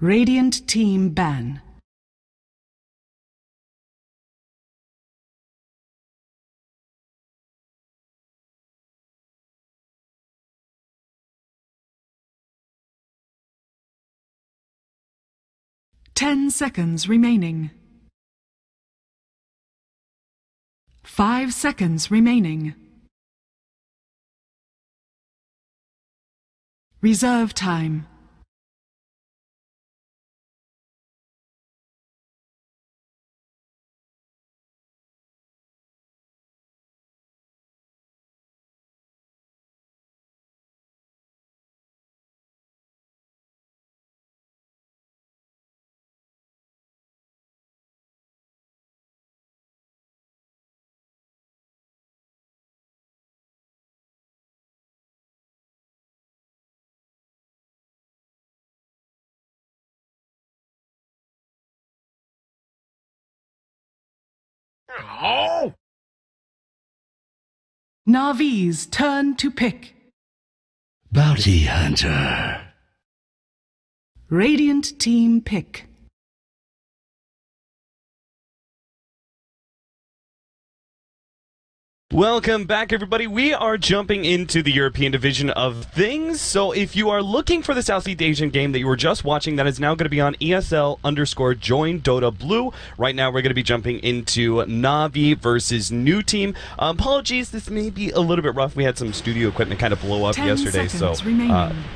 Radiant team ban. Ten seconds remaining. 5 seconds remaining. Reserve time. Oh! NaVi's turn to pick. Bounty Hunter. Radiant team pick. Welcome back, everybody. We are jumping into the European division of things. So if you are looking for the Southeast Asian game that you were just watching, that is now going to be on ESL_join Dota Blue. Right now, we're going to be jumping into NaVi versus New Team. Apologies, this may be a little bit rough. We had some studio equipment kind of blow up yesterday, so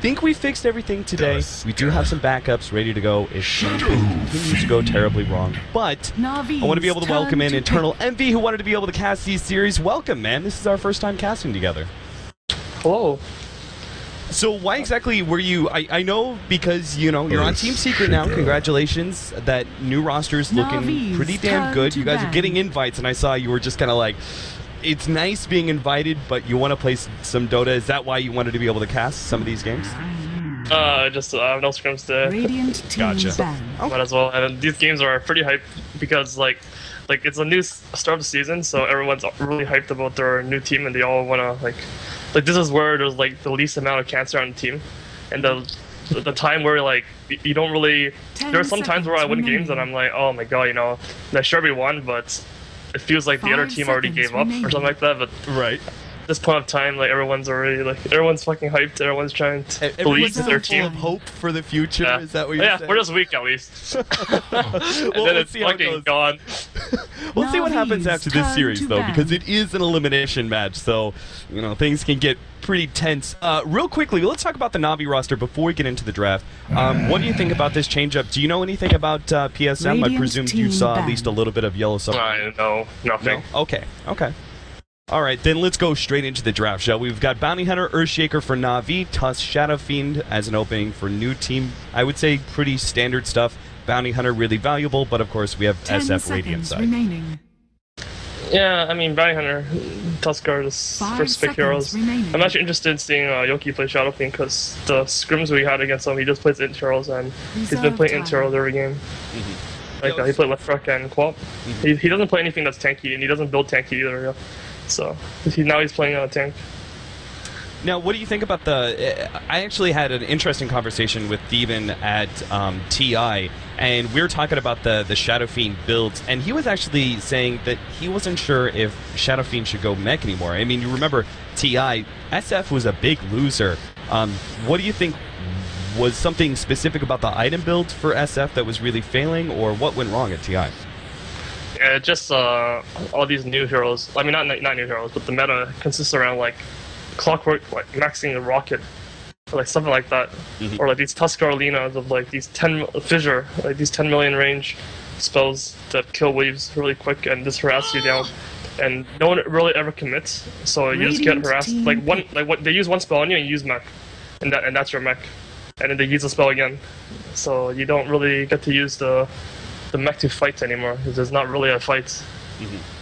think we fixed everything today. We do have some backups ready to go if anything continues to go terribly wrong. But I want to be able to welcome in Internal Envy, who wanted to be able to cast these series. Welcome, man. This is our first time casting together. Hello. So why exactly were you... I know because, you know, you're on Team Secret now. Congratulations. That new roster's looking pretty damn good. You guys are getting invites, and I saw you were just kind of like... It's nice being invited, but you want to play some Dota. Is that why you wanted to be able to cast some of these games? Just no scrims there. Radiant team ban. Might as well. And these games are pretty hyped because, like it's a new start of the season, so everyone's really hyped about their new team, and they all want to like this is where there's like the least amount of cancer on the team, and the time where like you don't really. There are some times where I win games and I'm like, oh my god, you know, I sure we won, but it feels like the other team already gave up or something like that. But right. This point of time, like everyone's fucking hyped. Everyone's trying to believe in their team. Full of hope for the future. Yeah. Is that what you're saying? Yeah, we're just weak at least. And well, then it's fucking gone. We'll see what happens after this series, though, because it is an elimination match, so you know things can get pretty tense. Real quickly, let's talk about the NaVi roster before we get into the draft. What do you think about this change-up? Do you know anything about PSM? I presume you saw at least a little bit of Yellow Submarine. I know nothing. No? Okay. All right, then let's go straight into the draft, shall we? We've got Bounty Hunter, Earthshaker for NaVi, Tusk, Shadow Fiend as an opening for New Team. I would say pretty standard stuff. Bounty Hunter really valuable, but of course we have SF Radiant side. Remaining. Yeah, I mean Bounty Hunter, Tusk are the first pick heroes. Remaining. I'm actually interested in seeing Yoki play Shadow Fiend because the scrims we had against him, he just plays int heroes and he's been playing int heroes every game. Like he played Left and Quap. He doesn't play anything that's tanky, and he doesn't build tanky either. Yeah. So now he's playing on a tank. Now, what do you think about the... I actually had an interesting conversation with Steven at TI, and we were talking about the Shadow Fiend builds, and he was actually saying that he wasn't sure if Shadow Fiend should go mech anymore. I mean, you remember TI, SF was a big loser. What do you think was something specific about the item build for SF that was really failing, or what went wrong at TI? Yeah, just all these new heroes. I mean, not new heroes, but the meta consists around like Clockwork, like maxing the Rocket, or like something like that, or like these Tuskar Lenas of like these 10 Fissure, like these 10 million range spells that kill waves really quick and just harass you down. And no one really ever commits, so you just get harassed. They use one spell on you and you use mech, and that's your mech, and then they use the spell again, so you don't really get to use the mech to fight anymore, because there's not really a fight.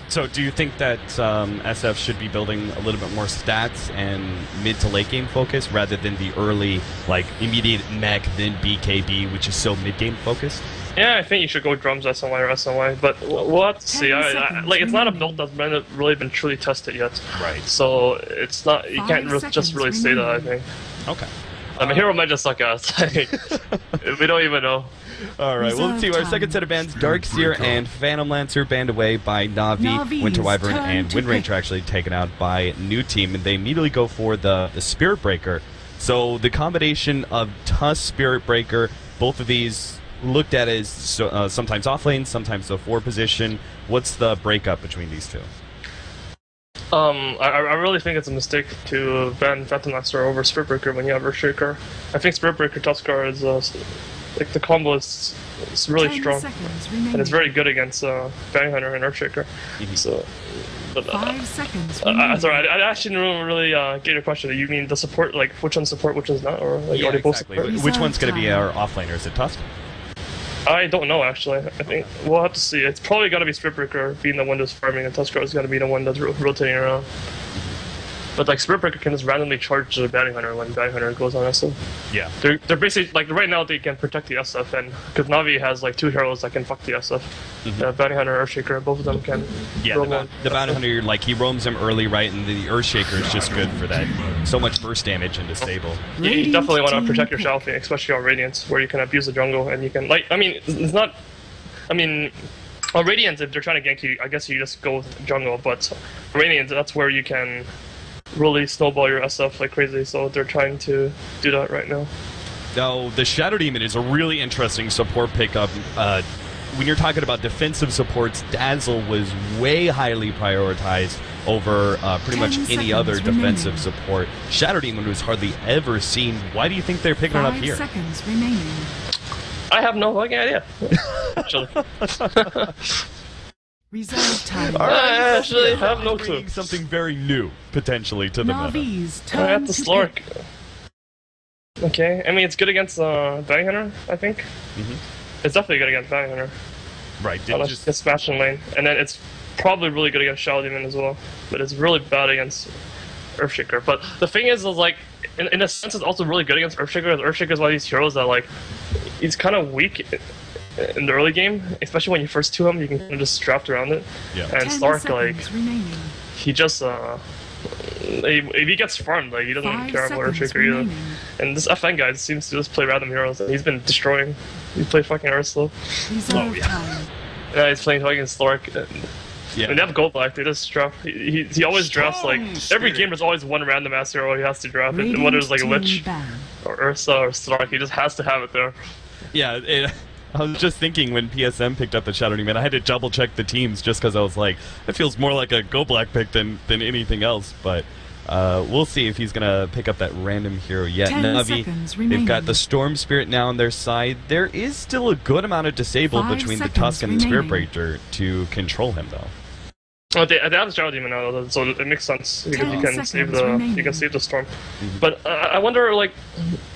So do you think that SF should be building a little bit more stats and mid to late game focus rather than the early, like, immediate mech, then BKB, which is so mid game focused? Yeah, I think you should go drums SNY or SNY, but we'll have to see. Like, it's not a build that's really been truly tested yet. Right. So it's not. You can't just really say that, I think. Okay. I mean, hero might just suck ass. We don't even know. Alright, well, let's see. Our second set of bans, Darkseer and Phantom Lancer, banned away by NaVi, Winter Wyvern, and Windranger actually taken out by New Team, and they immediately go for the Spirit Breaker. So the combination of Tusk, Spirit Breaker, both of these looked at as sometimes off lane, sometimes the 4 position. What's the breakup between these two? I really think it's a mistake to ban Phantom Lancer over Spirit Breaker when you have Earthshaker. I think Spirit Breaker Tuskar is like the combo is really strong, and it's very good against Bounty Hunter and Earthshaker. So, but 5 seconds. Sorry, I actually didn't really get your question. You mean the support, like which one's support, which one's not, or like yeah, are they both exactly. support? Which one's going to be our offlaner? Is it Tusk? I don't know actually. I think we'll have to see. It's probably got to be Spirit Breaker being the one that's farming, and Tuskar is going to be the one that's rotating around. But like Spirit Breaker can just randomly charge the Bounty Hunter when Bounty Hunter goes on SF. Yeah. They're basically like right now they can protect the SF, and because Navi has like 2 heroes that can fuck the SF. Bounty Hunter, Earthshaker, both of them can. Yeah, the Bounty Hunter, like he roams him early, right, and the Earthshaker is just good for that. So much burst damage and disable. You definitely want to protect your Shalfie, especially on Radiance, where you can abuse the jungle and you can like. I mean, it's not. I mean. On Radiance, if they're trying to gank you, I guess you just go with jungle, but Radiance, that's where you can really snowball your SF like crazy, so they're trying to do that right now. Now, the Shadow Demon is a really interesting support pickup. When you're talking about defensive supports, Dazzle was way highly prioritized over pretty much any other defensive support. Shadow Demon was hardly ever seen. Why do you think they're picking it up here? 5 seconds remaining. I have no fucking idea. Actually. Reserve time. I actually have no clue. Something very new, potentially, to the meta. NaVi's I have turn to to Slork. pick. Okay, I mean, it's good against Bounty Hunter, I think. It's definitely good against Bounty Hunter. Right, Unless it's smash in lane. And then it's probably really good against Shadow Demon as well. But it's really bad against Earthshaker. But the thing is like, in a sense, it's also really good against Earthshaker. Earthshaker is one of these heroes that, like, he's kind of weak in the early game, especially when you first 2 him, you can kind of just draft around it. Yeah. And Stark, like, he just, if he gets farmed, like, he doesn't even care about Earthshaker either. And this FN guy seems to just play random heroes, and he's been destroying. He played fucking Ursula. Oh, yeah. Yeah, he's playing fucking Stark. Yeah. And they have Gold Black, they just draft. He always drafts, like, every game there's always one random ass hero he has to draft. And whether it's like a Lich, or Ursa, or Stark, he just has to have it there. Yeah, I was just thinking when PSM picked up the Shadow Demon, I had to double check the teams just because I was like, it feels more like a Go Black pick than anything else. But we'll see if he's gonna pick up that random hero yet. NaVi, they've got the Storm Spirit now on their side. There is still a good amount of disable between the Tusk and the Spirit Breaker to control him, though. Oh, they have the Shadow Demon now, though, so it makes sense because you can save the Storm. But I wonder, like,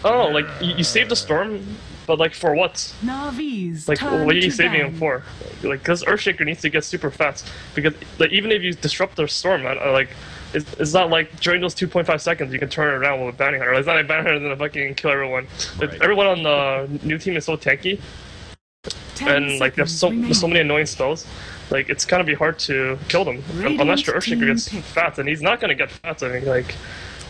oh, like you save the Storm. But like for what? NaVi's like what are you saving him for? Like because Earthshaker needs to get super fast because like even if you disrupt their storm, like it's not like during those 2.5 seconds you can turn it around with a Bounty Hunter. It's not like Bounty Hunter gonna fucking kill everyone. Right. Everyone on the new team is so tanky, and like there's so many annoying spells. Like it's gonna be hard to kill them unless your Earthshaker gets fast, and he's not gonna get fast. I mean, like.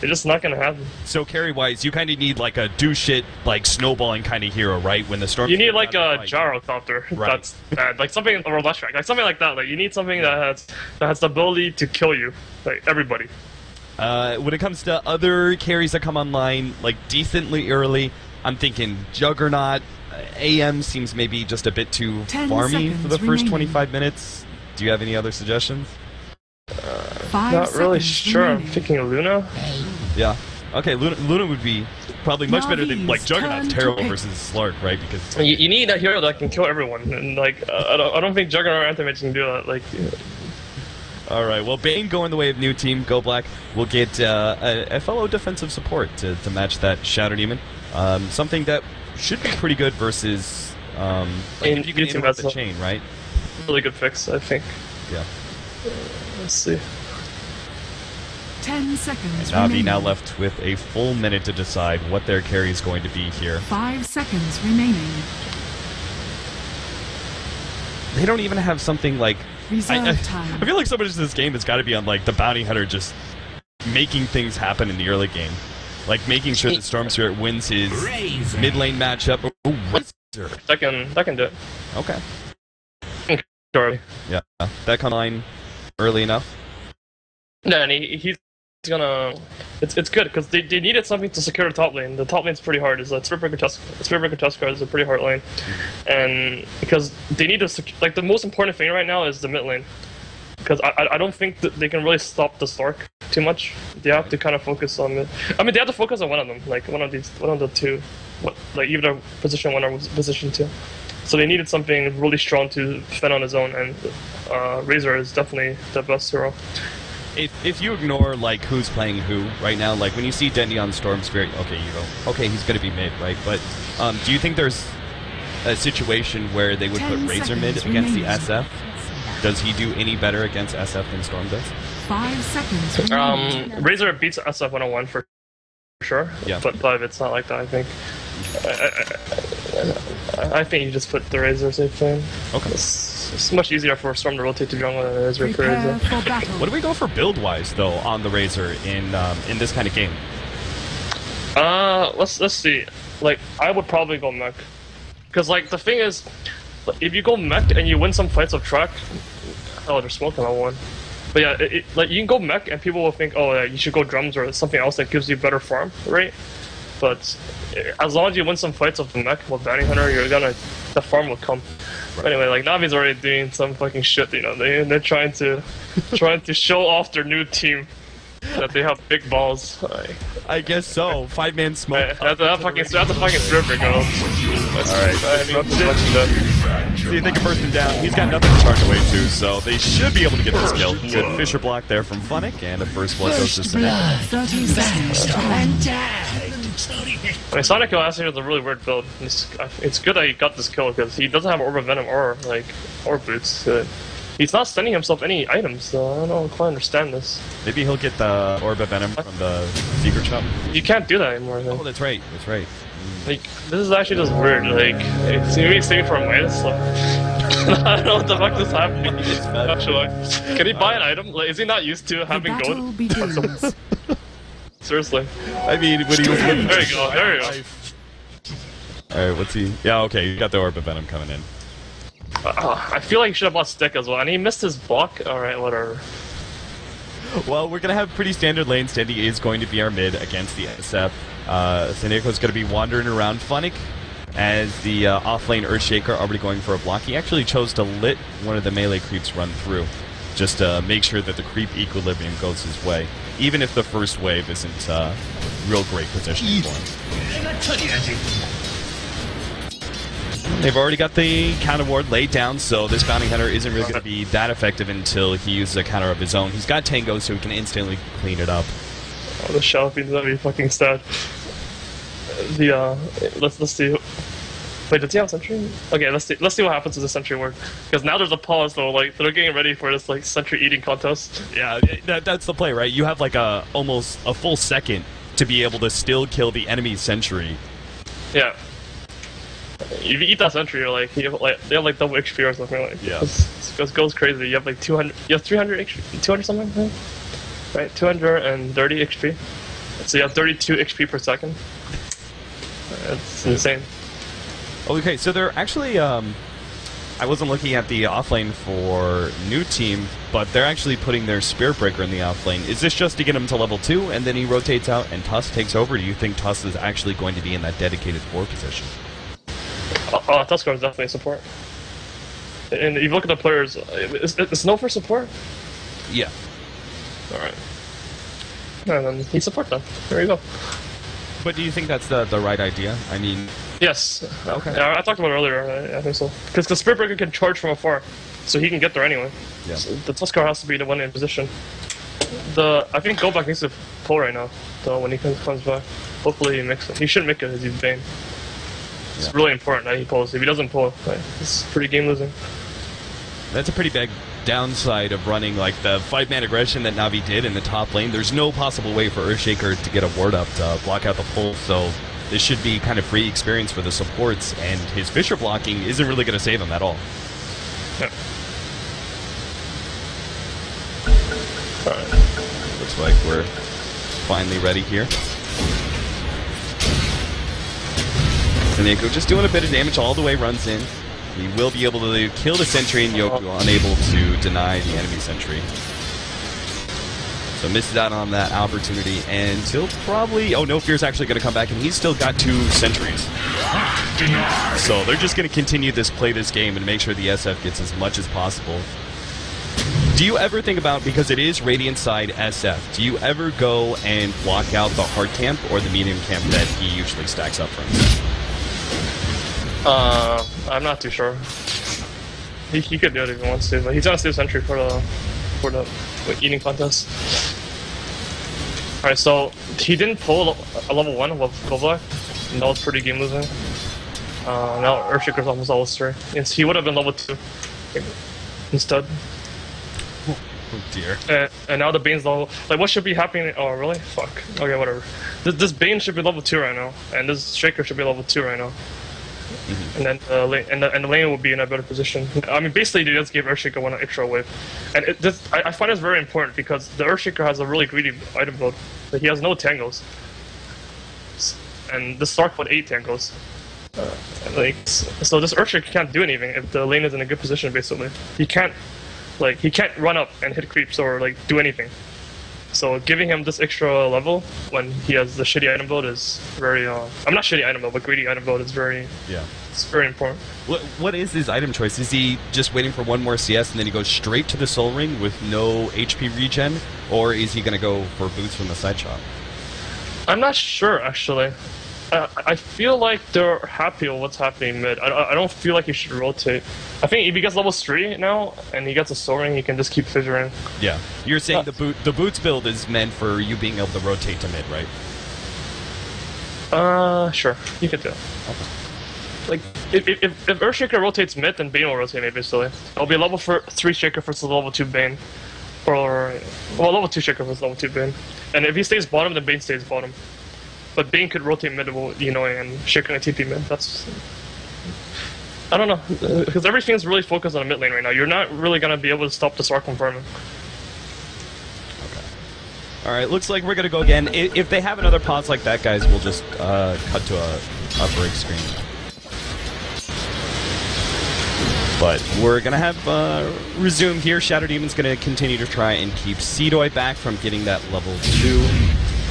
It's just not gonna happen. So carry-wise, you kind of need like a do shit, like snowballing kind of hero, right? When the storm. You need like a Gyrocopter. Right. That's bad. Like something or Leshrac, like something like that. Like you need something that has the ability to kill you, like everybody. When it comes to other carries that come online, like decently early, I'm thinking Juggernaut. AM seems maybe just a bit too farmy for the first 25 minutes. Do you have any other suggestions? Not really sure. I'm thinking Luna. Yeah. Okay, Luna would be probably much better than like Juggernaut's terrible versus Slark, right? Because you need a hero that can kill everyone, and like I don't think Juggernaut or Anti-Mage can do that. Like. All right. Well, Bane going the way of new team. Go Black will get a fellow defensive support to match that Shadow Demon. Something that should be pretty good versus like if you can interrupt the chain, right? Really good fix, I think. Yeah. Let's see. 10 seconds NaVi now left with a full minute to decide what their carry is going to be here. 5 seconds remaining. They don't even have something like... I feel like so much of this game has got to be on like the Bounty Hunter just making things happen in the early game. Like making sure that Storm Spirit wins his mid lane matchup. Ooh, Razor. That can do it. Okay. Sure. Yeah, that come line early enough. Yeah, and he's gonna. It's good because they needed something to secure the top lane. The top lane's pretty hard. It's a Spiritbreaker Tusk card is a pretty hard lane, and because they need to like the most important thing right now is the mid lane. Because I don't think that they can really stop the Stark too much. They have to kind of focus on it. I mean, they have to focus on one of them, like one of the two, like either position 1 or position 2. So they needed something really strong to defend on his own, and Razor is definitely the best hero. If you ignore like who's playing who right now, like when you see Dendy on Storm Spirit, okay, you go, okay, he's gonna be mid, right? But do you think there's a situation where they would put Razor mid against the SF? Does he do any better against SF than Storm does? 5 seconds remaining. Razor beats SF 101 for sure. Yeah. But it's not like that, I think. I think you just put the Razor safe lane. Okay. It's much easier for Storm to rotate to jungle than it is for Razor. What do we go for build-wise though on the Razor in this kind of game? Let's see. Like I would probably go mech, because like the thing is, if you go mech and you win some fights of track, oh, they're smoking on one. But yeah, like you can go mech and people will think, oh, yeah, you should go drums or something else that gives you better farm, right? But as long as you win some fights of the mech with Bounty Hunter, the farm will come. Right. Anyway, like Navi's already doing some fucking shit, you know. They're trying to show off their new team that they have big balls. I guess so. 5-man smoke. That's a fucking stripper go. Alright. See if they can burst him down. He's got nothing to charge away to, so they should be able to get this kill. Good Fisher block there from Funnick, and a first blood goes to Sonic. 30 seconds. I mean, Sonic actually has a really weird build. It's good that he got this kill because he doesn't have Orb of Venom or boots. He's not sending himself any items, so I don't quite understand this. Maybe he'll get the Orb of Venom from the secret shop. You can't do that anymore. Oh, that's right. That's right. Like, this is actually just weird. Like, it's maybe saving for a Midas. Like, I don't know what the fuck is happening. Actually, can he buy an item? Like, is he not used to having gold? Seriously. I mean, when he was looking. There you go. There you go. Alright, what's he? Yeah, okay, you got the Orb of Venom coming in. I feel like he should have bought Stick as well, and he missed his block. Alright, whatever. Well, we're gonna have pretty standard lanes. Standy is going to be our mid against the SF. San Diego's gonna be wandering around Funnick as the off-lane Earthshaker already going for a block. He actually chose to let one of the melee creeps run through, just to make sure that the creep equilibrium goes his way, even if the first wave isn't real great positioning for him. They've already got the counter ward laid down, so this Bounty Hunter isn't really going to be that effective until he uses a counter of his own. He's got Tango, so he can instantly clean it up. Oh, the shell feeds gonna be fucking sad. Let's see. Wait, does he have Sentry? Okay, let's see what happens to the Sentry work. Because now there's a pause, though. Like they're getting ready for this like Sentry eating contest. Yeah, that's the play, right? You have like almost a full second to be able to still kill the enemy Sentry. Yeah. If you eat that Sentry, you're like they have like double XP or something like. Yeah. It goes crazy. You have like 200. You have 300 XP, 200 something, right? 230 XP. So you have 32 XP per second. It's insane. Okay, so they're actually, I wasn't looking at the offlane for new team, but they're actually putting their Spiritbreaker in the offlane. Is this just to get him to level 2, and then he rotates out and Tusk takes over? Do you think Tusk is actually going to be in that dedicated 4 position? Tusk is definitely support. And if you look at the players, is Snow for support? Yeah. Alright. And then he support them. There you go. But do you think that's the right idea? I mean... Yes. Okay. Yeah, I talked about it earlier, I think so. Because the Spiritbreaker can charge from afar, so he can get there anyway. Yeah. So the Tuskar has to be the one in position. I think Goldback needs to pull right now, so when he comes back. Hopefully he makes it. He should make it as he's Bane. It's really important that he pulls. If he doesn't pull, it's pretty game losing. That's a pretty big downside of running like the 5-man aggression that Navi did in the top lane. There's no possible way for Earthshaker to get a ward up to block out the pull, so this should be kind of free experience for the supports, and his Fisher blocking isn't really going to save him at all. Yeah. Alright. Looks like we're finally ready here. Seneko just doing a bit of damage all the way, runs in. He will be able to kill the sentry, and Yoku unable to deny the enemy sentry. So misses out on that opportunity, and he'll probably... Oh, No Fear's actually going to come back, and he's still got 2 sentries. So they're just going to continue play this game and make sure the SF gets as much as possible. Do you ever think about, because it is Radiant side SF, do you ever go and block out the hard camp or the medium camp that he usually stacks up for himself? I'm not too sure. He could do it if he wants to, but he's gonna stay sentry for the eating contest. Alright, so he didn't pull a level 1 with Goblack, and that was pretty game losing. Now Earthshaker's almost level 3. He would have been level 2 instead. Oh dear. And now the Bane's level... Like, what should be happening? Oh, really? Fuck. Okay, whatever. This Bane should be level 2 right now, and this Shaker should be level 2 right now. And then the lane will be in a better position. I mean, basically, they just gave Earthshaker 1 extra wave. And I find this very important because the Earthshaker has a really greedy item build. Like, he has no tangos. And the Stark put 8 tangos. So this Earthshaker can't do anything if the lane is in a good position, basically. He can't run up and hit creeps or, like, do anything. So giving him this extra level when he has the shitty item build is very, I'm not shitty item build, but greedy item build is very, it's very important. What is his item choice? Is he just waiting for one more CS and then he goes straight to the Soul Ring with no HP regen? Or is he going to go for boots from the side shot? I'm not sure, actually. I feel like they're happy with what's happening mid. I don't feel like he should rotate. I think if he gets level 3 now, and he gets a Soul Ring, he can just keep fissuring. Yeah. You're saying the boots build is meant for you being able to rotate to mid, right? Sure. You can do it. Okay. Like, if Earthshaker rotates mid, then Bane will rotate mid, basically. It'll be a level 3 Shaker versus level 2 Bane. Or, well, level 2 Shaker versus level 2 Bane. And if he stays bottom, then Bane stays bottom. But Bane could rotate mid, you know, and Shaker and TP mid. That's... I don't know, because everything's really focused on the mid lane right now. You're not really going to be able to stop the Stark from farming. Okay. Alright, looks like we're going to go again. If they have another pause like that, guys, we'll just cut to a break screen. But we're going to have resume here. Shadow Demon's going to continue to try and keep Seedoy back from getting that level 2.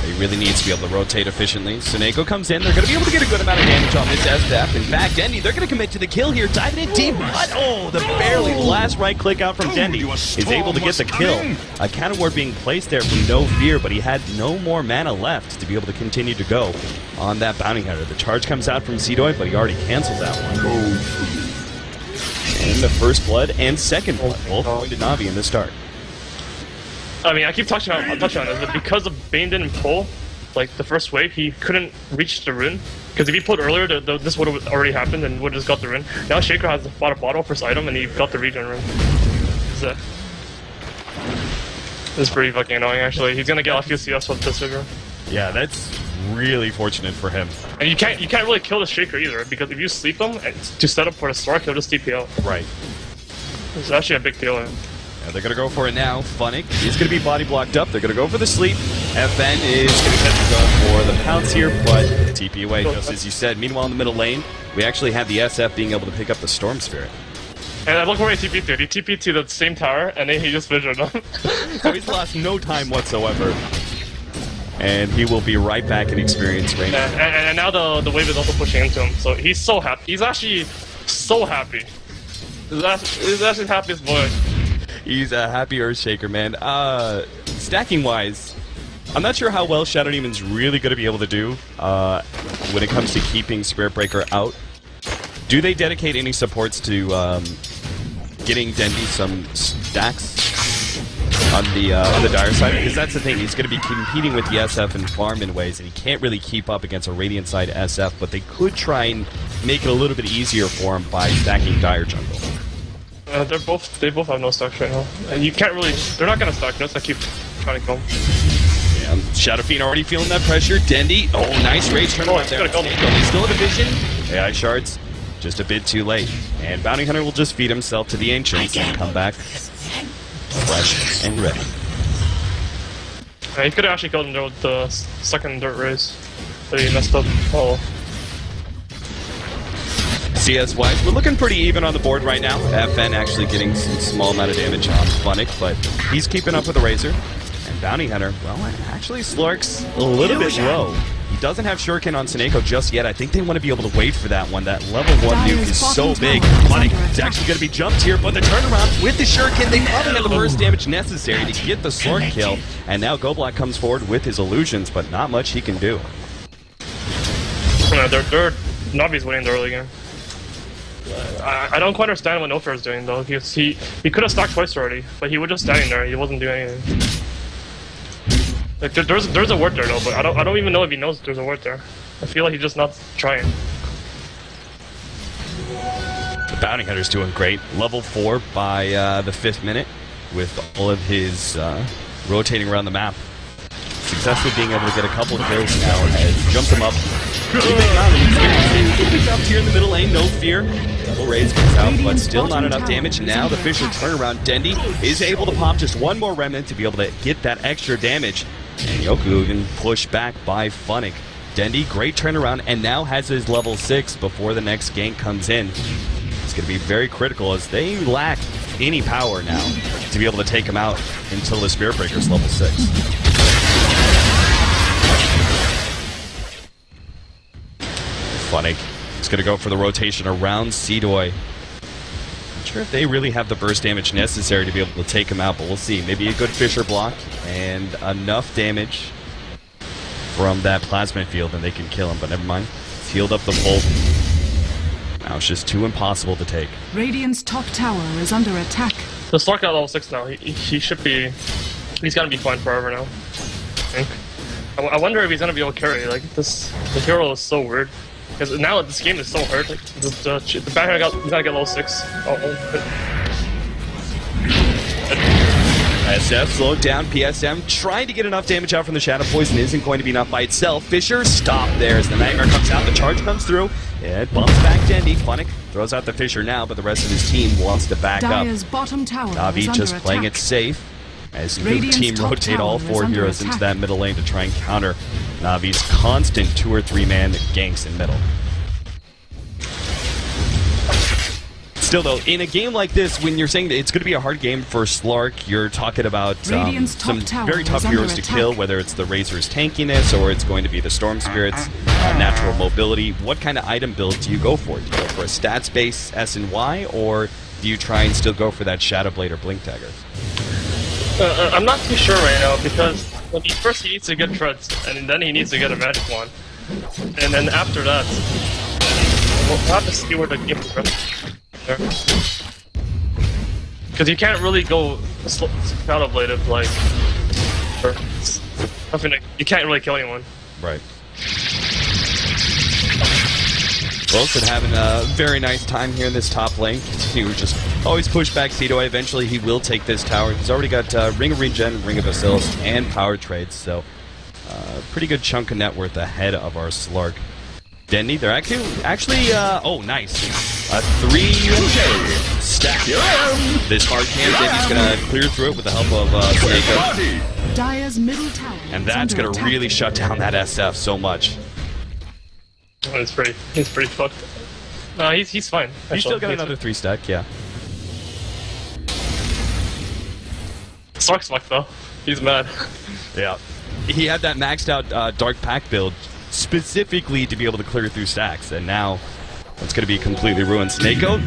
He really needs to be able to rotate efficiently. Seneko comes in. They're going to be able to get a good amount of damage on this SF. In fact, Dendy, they're going to commit to the kill here. Diving in deep, but oh, the barely last right click out from Dendy is able to get the kill. A counter ward being placed there from No Fear, but he had no more mana left to be able to continue to go on that bounty hunter. The charge comes out from Seedoy, but he already canceled that one. And the first blood and second blood, both going to NaVi in the start. I mean, I keep touching on this, but because of Bane didn't pull, like, the first wave, he couldn't reach the rune. Because if he pulled earlier, this would have already happened and would have just got the rune. Now Shaker has bought a bottle first item and he got the regen rune. So, this is pretty fucking annoying, actually. He's gonna get a few CS with this figure. Yeah, that's really fortunate for him. And you can't really kill the Shaker either, because if you sleep him to set up for the Stark, he'll just TP out. Right. It's actually a big deal. Yeah, they're going to go for it now. Funnick is going to be body blocked up. They're going to go for the sleep. FN is going to go for the pounce here, but TP away, just as you said. Meanwhile, in the middle lane, we actually have the SF being able to pick up the Storm Spirit. And look where he TP'd to. He TP'd to the same tower, and then he just visioned him. So he's lost no time whatsoever. And he will be right back in experience range. And now the wave is also pushing into him, so he's so happy. He's actually so happy. He's actually the happiest boy. He's a happy Earthshaker, man. Stacking-wise, I'm not sure how well Shadow Demon's really going to be able to do when it comes to keeping Spirit Breaker out. Do they dedicate any supports to getting Dendy some stacks on the dire side? Because that's the thing, he's going to be competing with the SF and farm in ways, and he can't really keep up against a Radiant side SF, but they could try and make it a little bit easier for him by stacking dire jungle. They both have no stacks right now. And you can't really, they're not gonna stack, just I keep trying to kill them. Yeah, Shadow Fiend already feeling that pressure. Dendy, oh, nice rage tournament there. He's still in the vision. AI shards, just a bit too late. And Bounty Hunter will just feed himself to the Ancients and come back fresh and ready. He could have actually killed him with the second dirt raise, but he messed up. Oh. CS-wise, we're looking pretty even on the board right now. FN actually getting some small amount of damage on Funnick, but he's keeping up with the Razor. And Bounty Hunter, well, actually Slark's a little bit low. He doesn't have Shuriken on Seneko just yet. I think they want to be able to wait for that one. That level 1 nuke is so big. Funnick is actually going to be jumped here, but the turnaround with the Shuriken, they probably have the burst damage necessary to get the Slark kill. And now Goblock comes forward with his illusions, but not much he can do. NaVi's winning the early game. I don't quite understand what NoFair is doing though. He could have stocked twice already, but he was just standing there. He wasn't doing anything. Like there's a ward there though, but I don't even know if he knows there's a ward there. I feel like he's just not trying. The Bounty Hunter's doing great. Level 4 by the 5th minute with all of his rotating around the map. Successfully being able to get a couple of kills now as jumps him up. He's up here in the middle lane, no fear. Double raise comes out, but still not enough damage. Now the Fisher turnaround. Dendi is able to pop just one more remnant to be able to get that extra damage. And Yoku can push back by Funnick. Dendi, great turnaround, and now has his level 6 before the next gank comes in. It's going to be very critical as they lack any power now to be able to take him out until the Spirit Breaker's level 6. Funnick is going to go for the rotation around Seedoy. Not sure if they really have the burst damage necessary to be able to take him out, but we'll see. Maybe a good Fisher block and enough damage from that plasma field and they can kill him, but never mind. He's healed up the full. Now it's just too impossible to take. Radiant's top tower is under attack. The Slark at level 6 now. He should be... He's gonna be fine forever now, I think. I wonder if he's gonna be able to carry. Like, the hero is so weird. Because now this game is so hard. Like, the back he's gonna get level 6. SF slowed down. PSM trying to get enough damage out from the Shadow Poison isn't going to be enough by itself. Fisher stopped there as the Nightmare comes out. The charge comes through. It bumps back Dendi. Funnick throws out the Fisher now, but the rest of his team wants to back Dire's up. bottom tower NaVi just playing it safe as new team rotate all 4 heroes into that middle lane to try and counter NaVi's constant 2 or 3 man ganks in middle. Still though, in a game like this, when you're saying that it's going to be a hard game for Slark, you're talking about some very tough heroes to kill, whether it's the Razor's tankiness or it's going to be the Storm Spirit's natural mobility. What kind of item build do you go for? Do you go for a stats base S and Y, or do you try and still go for that Shadow Blade or Blink Dagger? I'm not too sure right now, because first he needs to get Treads, and then he needs to get a Magic Wand. And then after that, we'll have to see where the game progresses. Because you can't really go Shadow Blade like... you can't really kill anyone. Right. Wilson having a very nice time here in this top lane. He would just always push back Seedoy. Eventually he will take this tower. He's already got Ring of Regen, Ring of Bacillus, and Power Trades, so pretty good chunk of net worth ahead of our Slark. Dendi, they're actually oh nice. A 3 stack. This hard camp, Dendi's gonna clear through it with the help of Seneko. Dire's middle tower. And that's gonna really shut down that SF so much. Oh, he's pretty fucked. No, he's fine. He's still got another 3 stack, yeah. Slark's fucked though. He's mad. Yeah. He had that maxed out Dark Pack build specifically to be able to clear through stacks, and now it's going to be completely ruined. Seneko?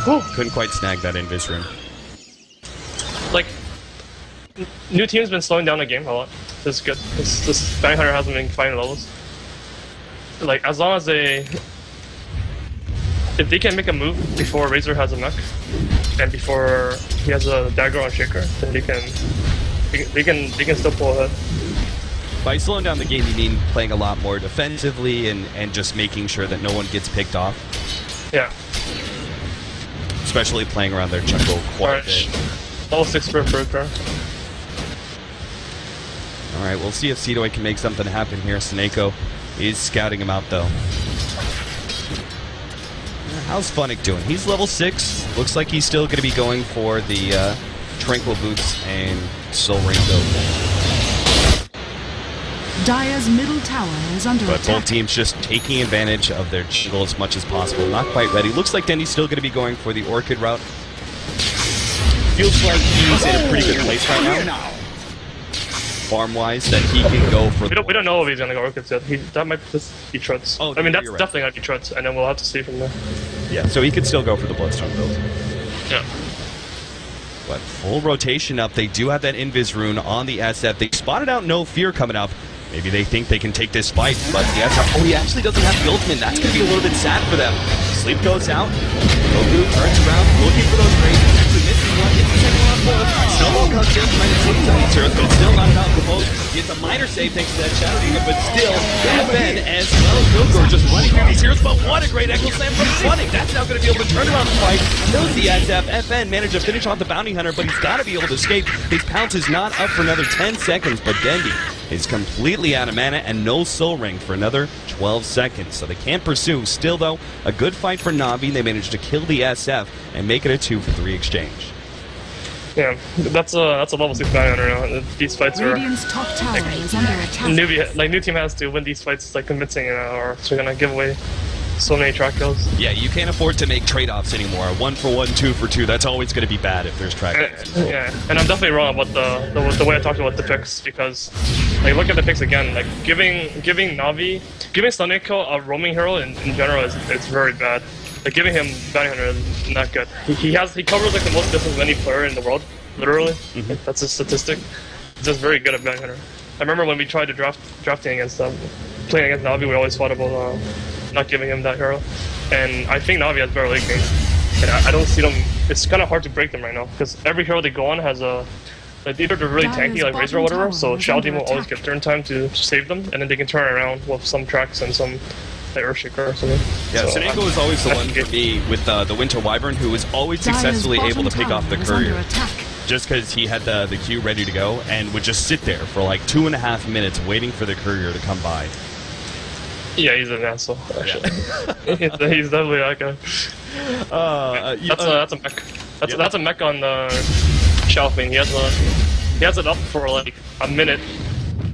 Oh. Couldn't quite snag that Invis Ring. Like, new team's been slowing down the game a lot. This is good. This Bounty Hunter hasn't been finding levels. Like, as long as if they can make a move before Razor has a mech, and before he has a dagger on Shaker, then they can still pull ahead. By slowing down the game, you mean playing a lot more defensively and just making sure that no one gets picked off? Yeah. Especially playing around their jungle quite a bit. Level 6 for Broker. Alright, we'll see if Seedoy can make something happen here. Seneko is scouting him out, though. How's Funnick doing? He's level 6. Looks like he's still going to be going for the Tranquil Boots and Soul Ring build. Dire's middle tower is under But attack. both teams just taking advantage of their jungle as much as possible. Not quite ready. Looks like Denny's still going to be going for the Orchid route. Feels like he's in a pretty good place right now. Farm-wise, that he can go for... We don't know if he's gonna go Orchids yet. That might just be Treads. Oh, I mean, that's you're right. definitely gonna be Treads, and then we'll have to see from there. Yeah, so he could still go for the Bloodstone build. Yeah. But full rotation up. They do have that Invis rune on the SF. They spotted out No Fear coming up. Maybe they think they can take this fight, but the SF... Oh, he actually doesn't have the ultimate. That's going to be a little bit sad for them. Sleep goes out. Goku turns around, looking for those rays. Actually missing one. Gets the second one on board. Snowball comes in, trying to take some of these heroes, but it's still not enough for both. Gets a minor save thanks to that Shadow Demon, but still, FN as well as Goku are just running through these heroes. But what a great Echo Slam from Funny. That's now going to be able to turn around the fight. Kills the SF. FN managed to finish off the Bounty Hunter, but he's got to be able to escape. His pounce is not up for another 10 seconds, but Dendy is completely out of mana and no soul ring for another 12 seconds. So they can't pursue. Still, though, a good fight for NaVi. They managed to kill the SF and make it a 2-for-3 exchange. Yeah, that's a level 6 Bounty Hunter now. These fights are... Radiant's top tower is under attack. New team has to win these fights like convincing, or they're gonna give away so many track kills. Yeah, you can't afford to make trade-offs anymore. 1-for-1, 2-for-2. That's always going to be bad if there's track kills. Yeah, and I'm definitely wrong about the way I talked about the picks, because like look at the picks again. Like giving NaVi, giving Suneko a roaming hero in general is very bad. Like giving him Bounty Hunter is not good. He covers like the most distance of any player in the world, literally. Like, that's a statistic. He's just very good at Bounty Hunter. I remember when we tried to drafting against playing against NaVi, we always fought about not giving him that hero. And I think NaVi has better late game. And I don't see them. It's kind of hard to break them right now because every hero they go on has a. Like either they're really tanky like Razor or whatever, so Shadow Demon will always get turn time to save them, and then they can turn around with some tracks and some like Earthshaker or something. Yeah, so, Suneko is always the one for me with the Winter Wyvern who was always successfully able to pick off the courier. Just because he had the Q ready to go and would just sit there for like 2.5 minutes waiting for the courier to come by. Yeah, he's an asshole, actually. Yeah. he's definitely that guy. That's a mech. That's a mech on the shelf. I mean, he has it up for like a minute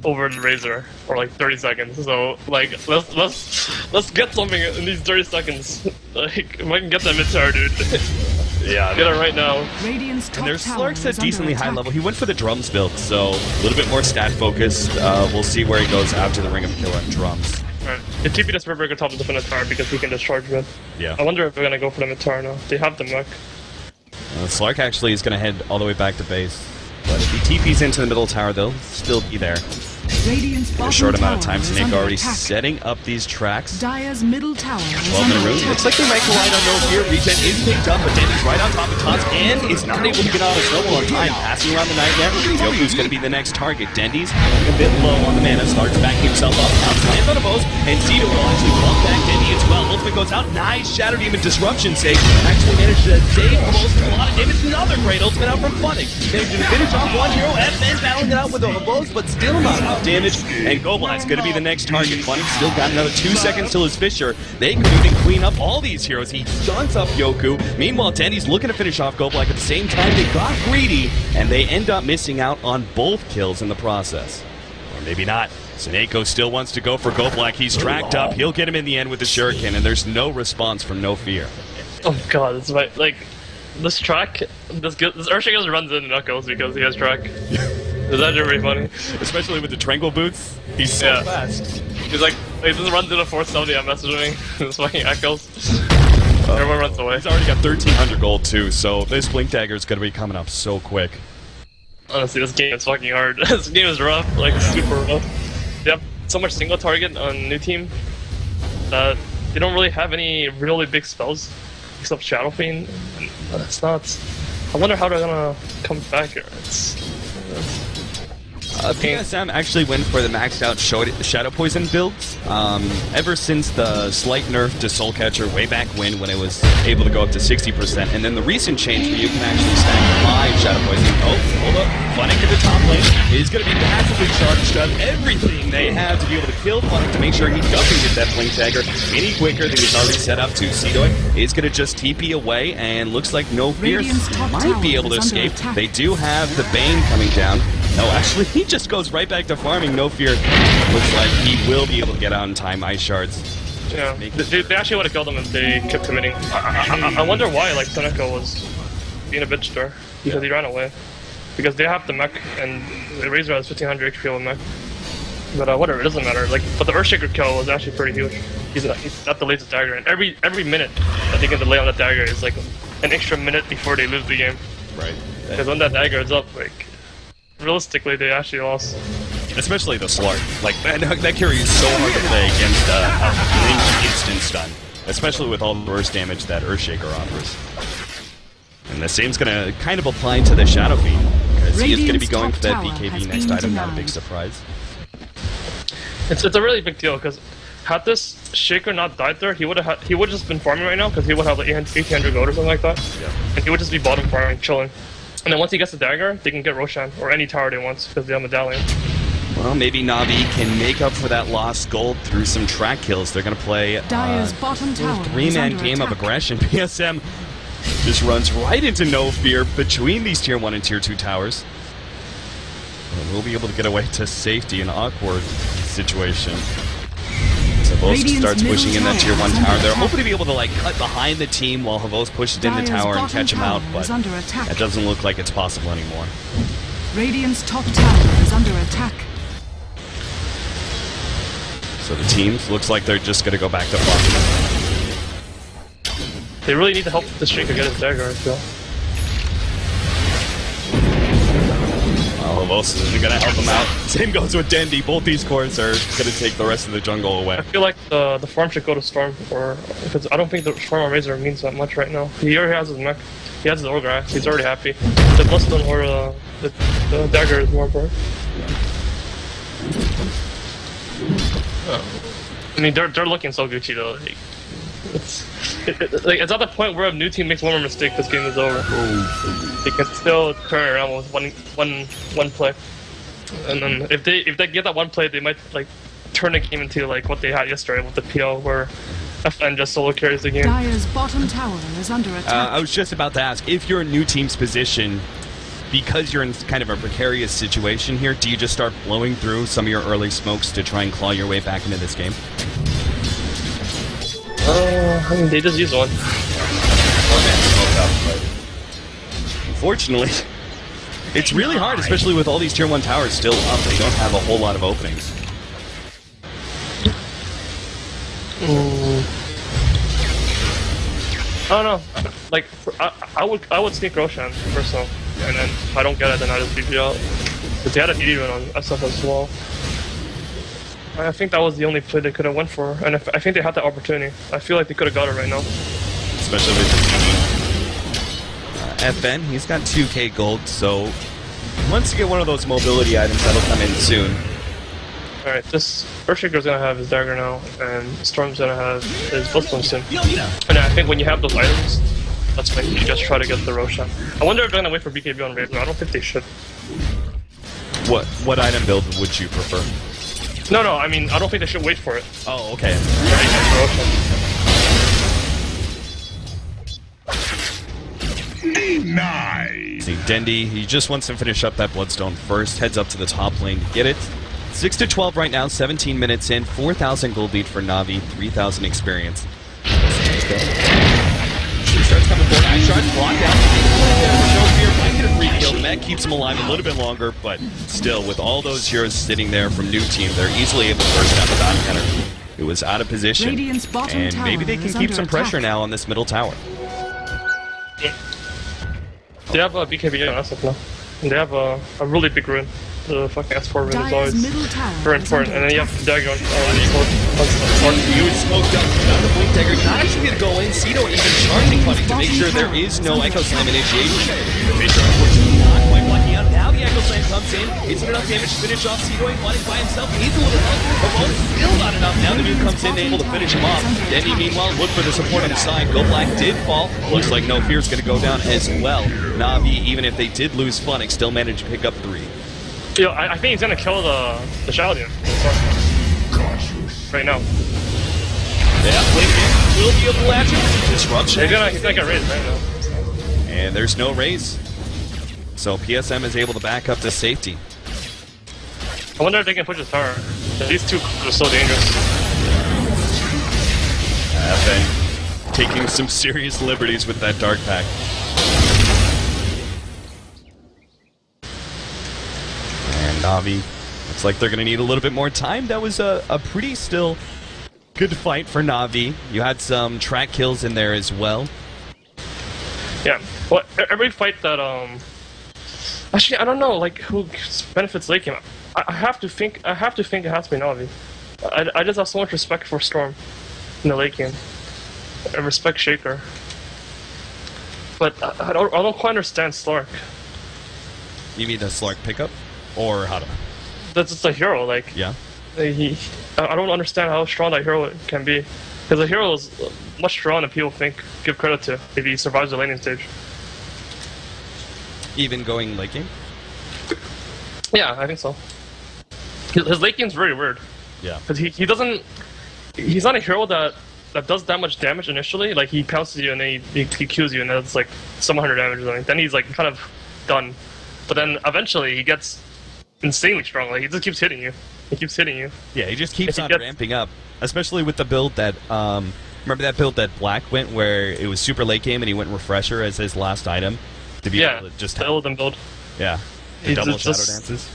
over the Razor, or like 30 seconds. So like, let's get something in these 30 seconds. Like, if I can get that mid-tower, dude. Yeah, get it right now. And their Slark's at decently high level. He went for the drums build, so a little bit more stat focused. We'll see where he goes after the Ring of Killer and drums. Right. If TP this River could top the defender tower because he can discharge mid. Yeah. I wonder if they're gonna go for the mid tower now. They have the mech. Slark actually is going to head all the way back to base. But if he TP's into the middle tower, they'll still be there. For a short amount of time, Snake already setting up these tracks. Dire's middle tower is 12 in a room. Looks like they might collide on No Fear. Regen is picked up, but Denny's right on top of Tots and is not able to get out of Snowball on time. Passing around the nightmare. Yoku's going to be the next target. Dendy's a bit low on the mana. Starts backing himself up. Tots lands on a boast, and Zito will actually bump back Dendy as well. Ultimate goes out. Nice Shadow Demon disruption save. Actually managed to save almost a lot of damage. Another great ultimate out from Funnick. Managed to finish off one hero and then battling it out with a boast, but still not enough damage. And Goblin's going to be the next target. Funny still got another 2 seconds till his Fisher. They could even clean up all these heroes. He stunts up Yoku. Meanwhile, Denny's looking to finish off Goblin at the same time. They got greedy, and they end up missing out on both kills in the process. Or maybe not. Suneko still wants to go for Goblin. He's tracked up. He'll get him in the end with the Shuriken, and there's no response from No Fear. Oh god, it's my, like, this track, this Earthshaker runs into Knuckles because he has track. Is that really funny? Especially with the Tranquil boots. He's so fast. He's like, he just runs into 470 on messaging. It's fucking echoes. Everyone runs away. He's already got 1,300 gold too, so this Blink Dagger is going to be coming up so quick. Honestly, this game is fucking hard. This game is rough, like super rough. They have so much single target on new team that they don't really have any really big spells except Shadow Fiend. It's not. I wonder how they're gonna come back here. PSM actually went for the maxed out Shadow Poison builds ever since the slight nerf to Soul Catcher way back when it was able to go up to 60%, and then the recent change where you can actually stack 5 Shadow Poison. Oh, hold up. Funnick at the top lane is going to be massively charged up. Everything they have to be able to kill Funnick to make sure he doesn't get that Blink Dagger any quicker than he's already set up to. Cedoy is going to just TP away, and looks like No Fear might be able to escape. They do have the Bane coming down. No, actually, he just goes right back to farming. No fear. Looks like he will be able to get out in time. Ice shards. Yeah, they actually would have killed him if they kept committing. I wonder why, like, Seneca was being a bitch there. Because he ran away. Because they have the mech, and the Razor has 1500 HP with mech. But whatever, it doesn't matter. Like, but the Earthshaker kill was actually pretty huge. He's that delays the dagger, and every minute that they can delay on that dagger is like an extra minute before they lose the game. Right. Because when that dagger is up, like, realistically, they actually lost. Especially the Slark. Like, that carry is so hard to play against a ranged instant stun. Especially with all the burst damage that Earthshaker offers. And the same's going to kind of apply to the Shadow Fiend. Because he is going to be going for that BKB next item, not a big surprise. It's a really big deal, because had this Shaker not died there, he would just been farming right now, because he would have like 1800 gold or something like that. Yeah. And he would just be bottom farming, chilling. And then once he gets the dagger, they can get Roshan, or any tower they want, because they have Medallion. Well, maybe NaVi can make up for that lost gold through some track kills. They're going to play Dire's bottom tower three-man game of aggression. PSM just runs right into No Fear between these Tier 1 and Tier 2 towers. And we'll be able to get away to safety in an awkward situation. So Havos starts pushing in that Tier 1 tower. They're hoping to be able to like cut behind the team while Havos pushes in the tower and catch him out, but that doesn't look like it's possible anymore. Radiant's top tower is under attack. So the teams looks like they're just going to go back to farming. They really need to help the Shaker get his dagger, I feel. Havos is going to help him out. Same goes with Dendi. Both these cores are going to take the rest of the jungle away. I feel like the farm should go to Storm, or because I don't think the Storm on Razor means that much right now. He already has his mech. He has his Ogre. He's already happy. The Bloodstone or the dagger is more important. I mean, they're looking so Gucci though. Like, it's at the point where a new team makes one more mistake, this game is over. They can still turn it around with one play, and then if they get that one play, they might like turn the game into like what they had yesterday with the PL, where FN just solo carries the game. Dire's bottom tower is under attack. I was just about to ask, if you're in new team's position, because you're in kind of a precarious situation here, do you just start blowing through some of your early smokes to try and claw your way back into this game? I mean, they just use one. Unfortunately, it's really hard, especially with all these Tier 1 towers still up. They don't have a whole lot of openings. I don't know. Like, I would sneak Roshan personally, and then if I don't get it, then I just BB out. But they had an 80 run on SF as well. I think that was the only play they could have went for, and I think they had that opportunity. I feel like they could have got it right now. Especially with FN, he's got 2k gold, so once you get one of those mobility items, that'll come in soon. Alright, this Earthshaker's gonna have his dagger now, and Storm's gonna have his Bloodstone soon. And I think when you have those items, that's when you just try to get the Roshan. I wonder if they're gonna wait for BKB on Razor. I don't think they should. What item build would you prefer? No, I mean, I don't think they should wait for it. Oh, okay. Nice. See, Dendi, he just wants to finish up that Bloodstone first, heads up to the top lane to get it. 6-12 right now, 17 minutes in, 4,000 gold lead for NaVi, 3,000 experience. She starts coming forward, Ice Shard, blocked out. Might get a free kill. The Met keeps him alive a little bit longer, but still, with all those heroes sitting there from new team, they're easily able to burst down the bounty hunter. It was out of position, and maybe they can keep some pressure now on this middle tower. They have a BKB on SF now. And they have a really big rune. The fucking S4 rune is always very important. And then you have the dagger on You smoked up, found the blink dagger, not actually gonna go in. Cito even charging Putty to make sure there is no Echo Slam initiation. Fisher unfortunately not quite lucky out. Now the Echo Slam comes in. Isn't enough damage to finish off Cito Putty by himself. Needs a little help. But still not enough. Now the nuke comes in, able to finish him off. Dendi, meanwhile, look for the support on the side. Go Black did fall. Looks like No Fear's gonna go down as well. NaVi, even if they did lose Funix, still managed to pick up 3. Yo, I think he's gonna kill the Shallowdian right now. Yeah, Blink will be able to latch it. Disruption. He's gonna get raised right now. And there's no raise. So PSM is able to back up to safety. I wonder if they can push his tower. These two are so dangerous. Been taking some serious liberties with that Dark Pack. And NaVi, looks like they're going to need a little bit more time. That was a pretty still good fight for NaVi. You had some track kills in there as well. Yeah. Well, every fight that actually, I don't know, like who benefits late game. I have to think. it has to be NaVi. I just have so much respect for Storm in the late game. I respect Shaker, but I don't quite understand Slark. You mean the Slark pickup, or how to? That's just a hero. Like Yeah. I don't understand how strong that hero can be, because the hero is much stronger than people give credit to if he survives the laning stage. Even going late game. Yeah, I think so. His late game's very weird. Yeah. Because he doesn't... He's not a hero that does that much damage initially. Like, he pounces you and then he kills you and that's like some 100 damage or something. Then he's like kind of done. But then eventually he gets insanely strong. Like, he just keeps hitting you. He keeps hitting you. Yeah, he just keeps on ramping up. Especially with the build that... remember that build that Black went where it was super late game and he went Refresher as his last item? To be able to just... the Illidan build. Yeah. The double Shadow Dances.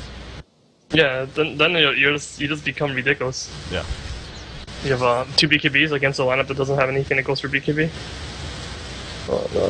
Yeah, then you just become ridiculous. Yeah. You have 2 BKBs against a lineup that doesn't have anything that goes for BKB. I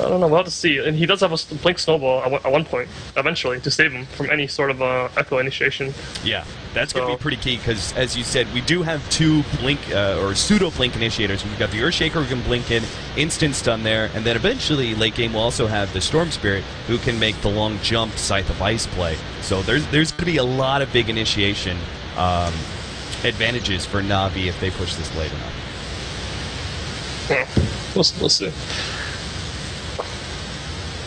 don't know, we'll have to see. And he does have a Blink Snowball at one point, eventually, to save him from any sort of Echo initiation. Yeah, that's going to be pretty key, because as you said, we do have 2 Blink, or pseudo-Blink initiators. We've got the Earthshaker who can blink in, instant stun there, and then eventually, late game, we'll also have the Storm Spirit who can make the long jump Scythe of Ice play. So there's going to be a lot of big initiation advantages for NaVi if they push this late enough. Yeah, we'll see.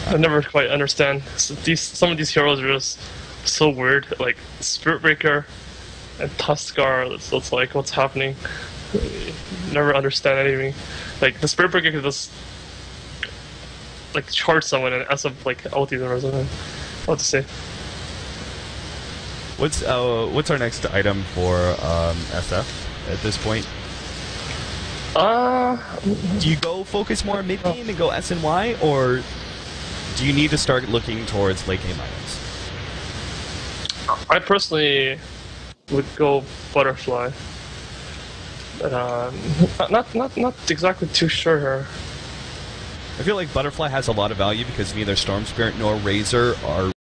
I never quite understand. Some of these heroes are just so weird. Like Spirit Breaker and Tuskar. It's like, what's happening? Never understand anything. Like the Spirit Breaker could just like charge someone and SF like ulti them or something. What to say? What's our next item for SF at this point? Do you go focus more on mid game and go S and Y, or do you need to start looking towards late game items? I personally would go Butterfly. But, not exactly too sure here. I feel like Butterfly has a lot of value because neither Storm Spirit nor Razor are